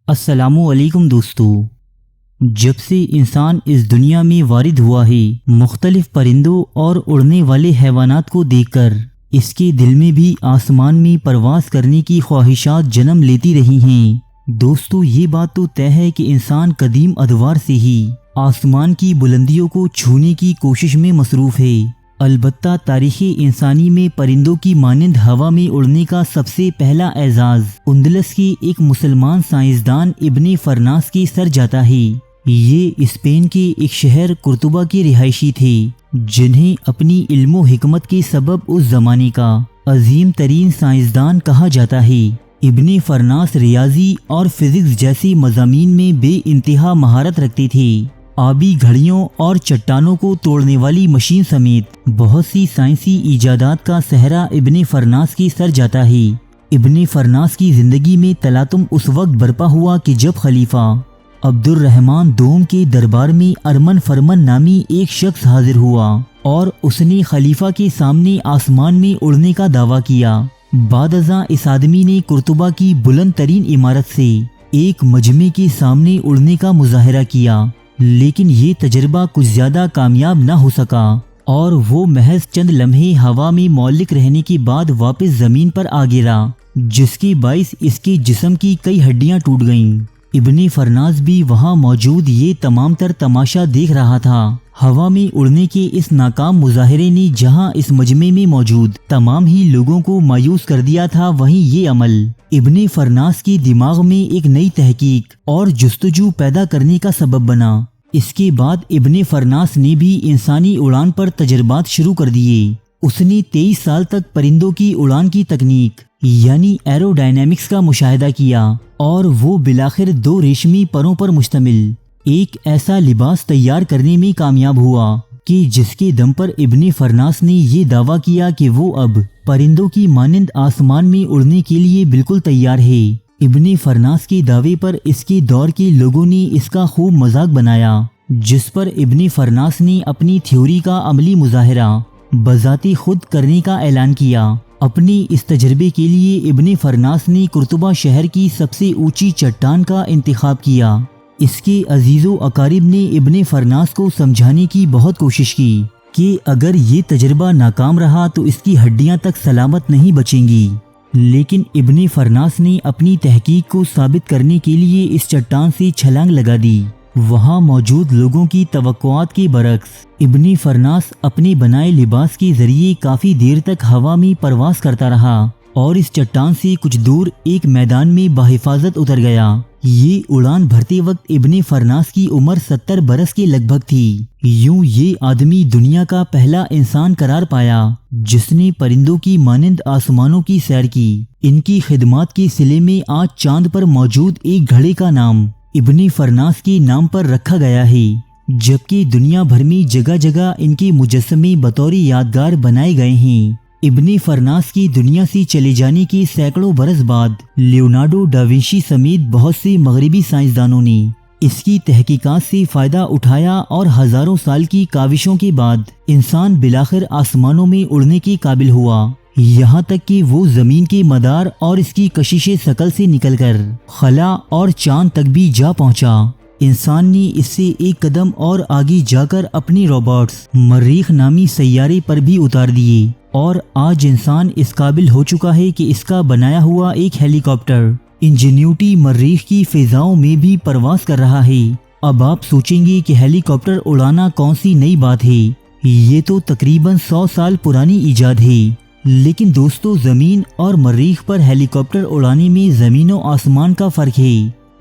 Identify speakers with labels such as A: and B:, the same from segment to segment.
A: السلام علیکم دوستو۔ جب سے انسان اس دنیا میں وارد ہوا ہے، مختلف پرندوں اور اڑنے والے حیوانات کو دیکھ کر اس کے دل میں بھی آسمان میں پرواز کرنے کی خواہشات جنم لیتی رہی ہیں۔ دوستو، یہ بات تو طے ہے کہ انسان قدیم ادوار سے ہی آسمان کی بلندیوں کو چھونے کی کوشش میں مصروف ہے۔ البتہ تاریخ انسانی میں پرندوں کی مانند ہوا میں اڑنے کا سب سے پہلا اعزاز اندلس کے ایک مسلمان سائنسدان ابن فرناس کے سر جاتا ہے۔ یہ اسپین کے ایک شہر قرطبہ کے رہائشی تھے، جنہیں اپنی علم و حکمت کے سبب اس زمانے کا عظیم ترین سائنسدان کہا جاتا ہے۔ ابن فرناس ریاضی اور فزکس جیسے مضامین میں بے انتہا مہارت رکھتے تھے۔ آبی گھڑیوں اور چٹانوں کو توڑنے والی مشین سمیت بہت سی سائنسی ایجادات کا صحرا ابن فرناس کے سر جاتا ہے۔ ابن فرناس کی زندگی میں تلاطم اس وقت برپا ہوا کہ جب خلیفہ عبد الرحمن دوم کے دربار میں ارمن فرمن نامی ایک شخص حاضر ہوا اور اس نے خلیفہ کے سامنے آسمان میں اڑنے کا دعویٰ کیا۔ بعد ازاں اس آدمی نے قرطبہ کی بلند ترین عمارت سے ایک مجمع کے سامنے اڑنے کا مظاہرہ کیا، لیکن یہ تجربہ کچھ زیادہ کامیاب نہ ہو سکا اور وہ محض چند لمحے ہوا میں معلق رہنے کے بعد واپس زمین پر آ گرا، جس کے باعث اس کے جسم کی کئی ہڈیاں ٹوٹ گئیں۔ ابن فرناس بھی وہاں موجود یہ تمام تر تماشا دیکھ رہا تھا۔ ہوا میں اڑنے کے اس ناکام مظاہرے نے جہاں اس مجمع میں موجود تمام ہی لوگوں کو مایوس کر دیا تھا، وہیں یہ عمل ابن فرناس کے دماغ میں ایک نئی تحقیق اور جستجو پیدا کرنے کا سبب بنا۔ اس کے بعد ابن فرناس نے بھی انسانی اڑان پر تجربات شروع کر دیے۔ اس نے 23 سال تک پرندوں کی اڑان کی تکنیک یعنی ایرو ڈائنامکس کا مشاہدہ کیا اور وہ بالآخر 2 ریشمی پروں پر مشتمل ایک ایسا لباس تیار کرنے میں کامیاب ہوا کہ جس کے دم پر ابن فرناس نے یہ دعویٰ کیا کہ وہ اب پرندوں کی مانند آسمان میں اڑنے کے لیے بالکل تیار ہے۔ ابن فرناس کے دعوے پر اس کے دور کے لوگوں نے اس کا خوب مذاق بنایا، جس پر ابن فرناس نے اپنی تھیوری کا عملی مظاہرہ بذات خود کرنے کا اعلان کیا۔ اپنے اس تجربے کے لیے ابن فرناس نے قرطبہ شہر کی سب سے اونچی چٹان کا انتخاب کیا۔ اس کے عزیز و اقارب نے ابن فرناس کو سمجھانے کی بہت کوشش کی کہ اگر یہ تجربہ ناکام رہا تو اس کی ہڈیاں تک سلامت نہیں بچیں گی، لیکن ابن فرناس نے اپنی تحقیق کو ثابت کرنے کے لیے اس چٹان سے چھلانگ لگا دی۔ وہاں موجود لوگوں کی توقعات کے برعکس ابن فرناس اپنے بنائے لباس کے ذریعے کافی دیر تک ہوا میں پرواز کرتا رہا اور اس چٹان سے کچھ دور ایک میدان میں بحفاظت اتر گیا۔ یہ اڑان بھرتے وقت ابن فرناس کی عمر 70 برس کے لگ بھگ تھی۔ یوں یہ آدمی دنیا کا پہلا انسان قرار پایا جس نے پرندوں کی مانند آسمانوں کی سیر کی۔ ان کی خدمات کے صلے میں آج چاند پر موجود ایک گھڑے کا نام ابن فرناس کے نام پر رکھا گیا ہے، جبکہ دنیا بھر میں جگہ جگہ ان کے مجسمے بطور یادگار بنائے گئے ہیں۔ ابن فرناس کی دنیا سے چلے جانے کے سینکڑوں برس بعد لیونارڈو ڈاونشی سمیت بہت سے مغربی سائنسدانوں نے اس کی تحقیقات سے فائدہ اٹھایا اور ہزاروں سال کی کاوشوں کے بعد انسان بالآخر آسمانوں میں اڑنے کے قابل ہوا، یہاں تک کہ وہ زمین کے مدار اور اس کی کشش ثقل سے نکل کر خلا اور چاند تک بھی جا پہنچا۔ انسان نے اس سے ایک قدم اور آگے جا کر اپنی روبوٹس مریخ نامی سیارے پر بھی اتار دیے اور آج انسان اس قابل ہو چکا ہے کہ اس کا بنایا ہوا ایک ہیلی کاپٹر انجینیوٹی مریخ کی فضاؤں میں بھی پرواز کر رہا ہے۔ اب آپ سوچیں گے کہ ہیلی کاپٹر اڑانا کون سی نئی بات ہے، یہ تو تقریباً 100 سال پرانی ایجاد ہے۔ لیکن دوستو، زمین اور مریخ پر ہیلی کاپٹر اڑانے میں زمین و آسمان کا فرق ہے۔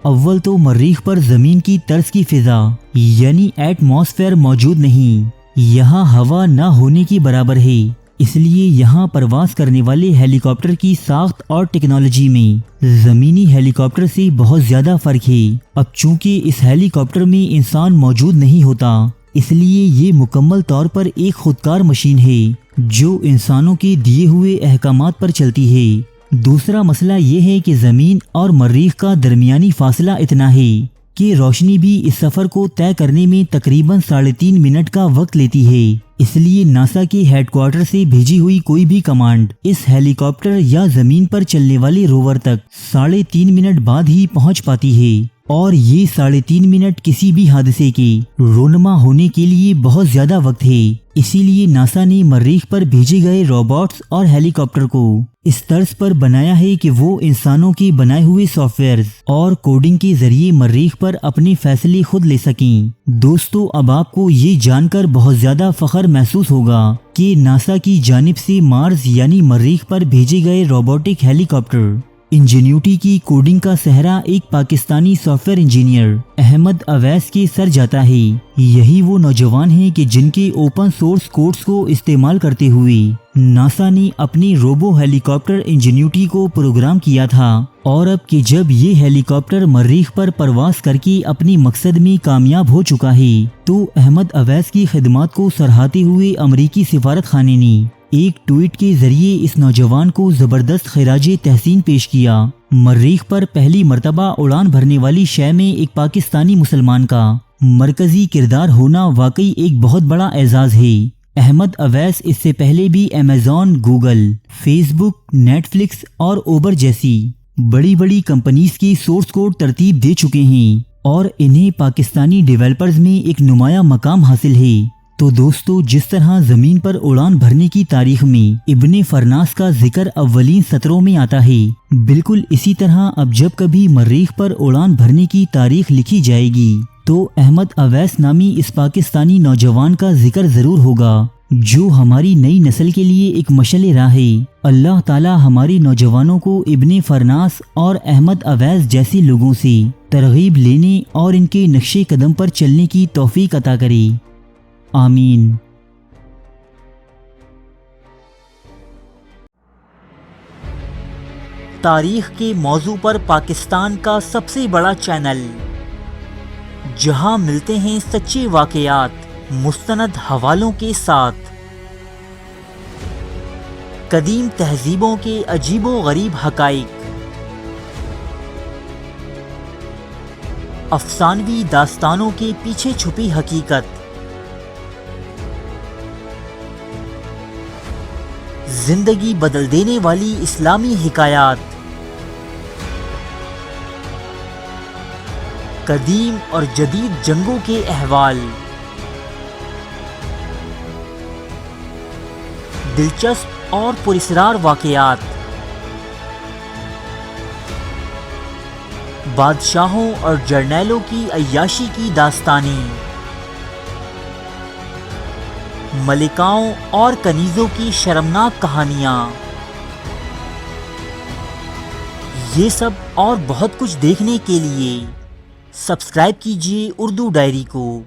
A: اول تو مریخ پر زمین کی طرز کی فضا یعنی ایٹماسفیئر موجود نہیں، یہاں ہوا نہ ہونے کے برابر ہے، اس لیے یہاں پرواز کرنے والے ہیلی کاپٹر کی ساخت اور ٹیکنالوجی میں زمینی ہیلی کاپٹر سے بہت زیادہ فرق ہے۔ اب چونکہ اس ہیلی کاپٹر میں انسان موجود نہیں ہوتا، اس لیے یہ مکمل طور پر ایک خودکار مشین ہے جو انسانوں کے دیے ہوئے احکامات پر چلتی ہے۔ دوسرا مسئلہ یہ ہے کہ زمین اور مریخ کا درمیانی فاصلہ اتنا ہے کہ روشنی بھی اس سفر کو طے کرنے میں تقریباً 3.5 منٹ کا وقت لیتی ہے۔ اس لیے ناسا کے ہیڈ کوارٹر سے بھیجی ہوئی کوئی بھی کمانڈ اس ہیلی کاپٹر یا زمین پر چلنے والے روور تک 3.5 منٹ بعد ہی پہنچ پاتی ہے، اور یہ 3.5 منٹ کسی بھی حادثے کے رونما ہونے کے لیے بہت زیادہ وقت ہے۔ اسی لیے ناسا نے مریخ پر بھیجے گئے روبوٹس اور ہیلی کاپٹر کو اس طرز پر بنایا ہے کہ وہ انسانوں کے بنائے ہوئے سافٹ ویئرز اور کوڈنگ کے ذریعے مریخ پر اپنے فیصلے خود لے سکیں۔ دوستو، اب آپ کو یہ جان کر بہت زیادہ فخر محسوس ہوگا کہ ناسا کی جانب سے مارس یعنی مریخ پر بھیجے گئے روبوٹک ہیلی کاپٹر انجینیوٹی کی کوڈنگ کا سہرا ایک Pakistani software engineer Ahmed Awais کے سر جاتا ہے۔ یہی وہ نوجوان ہیں کہ جن کے اوپن سورس کوڈز کو استعمال کرتے ہوئے ناسا نے اپنی روبو ہیلی کاپٹر انجینیوٹی کو پروگرام کیا تھا، اور اب کہ جب یہ ہیلی کاپٹر مریخ پر پرواز کر کے اپنے مقصد میں کامیاب ہو چکا ہے، تو احمد اویس کی خدمات کو سراہتے ہوئے امریکی سفارت خانے نے ایک ٹویٹ کے ذریعے اس نوجوان کو زبردست خراج تحسین پیش کیا۔ مریخ پر پہلی مرتبہ اڑان بھرنے والی شے میں ایک پاکستانی مسلمان کا مرکزی کردار ہونا واقعی ایک بہت بڑا اعزاز ہے۔ احمد اویس اس سے پہلے بھی امیزون، گوگل، فیس بک، نیٹ فلکس اور اوبر جیسی بڑی کمپنیز کی سورس کوڈ ترتیب دے چکے ہیں، اور انہیں پاکستانی ڈیولپرز میں ایک نمایاں مقام حاصل ہے۔ تو دوستو، جس طرح زمین پر اڑان بھرنے کی تاریخ میں ابن فرناس کا ذکر اولین سطروں میں آتا ہے، بالکل اسی طرح اب جب کبھی مریخ پر اڑان بھرنے کی تاریخ لکھی جائے گی تو احمد اویس نامی اس پاکستانی نوجوان کا ذکر ضرور ہوگا، جو ہماری نئی نسل کے لیے ایک مشعل راہ ہے۔ اللہ تعالی ہماری نوجوانوں کو ابن فرناس اور احمد اویس جیسے لوگوں سے ترغیب لینے اور ان کے نقش قدم پر چلنے کی توفیق عطا کرے، آمین۔
B: تاریخ کے موضوع پر پاکستان کا سب سے بڑا چینل، جہاں ملتے ہیں سچے واقعات مستند حوالوں کے ساتھ، قدیم تہذیبوں کے عجیب و غریب حقائق، افسانوی داستانوں کے پیچھے چھپی حقیقت، زندگی بدل دینے والی اسلامی حکایات، قدیم اور جدید جنگوں کے احوال، دلچسپ اور پراسرار واقعات، بادشاہوں اور جرنیلوں کی عیاشی کی داستانیں، ملکاؤں اور کنیزوں کی شرمناک کہانیاں، یہ سب اور بہت کچھ دیکھنے کے لیے سبسکرائب کیجیے اردو ڈائری کو۔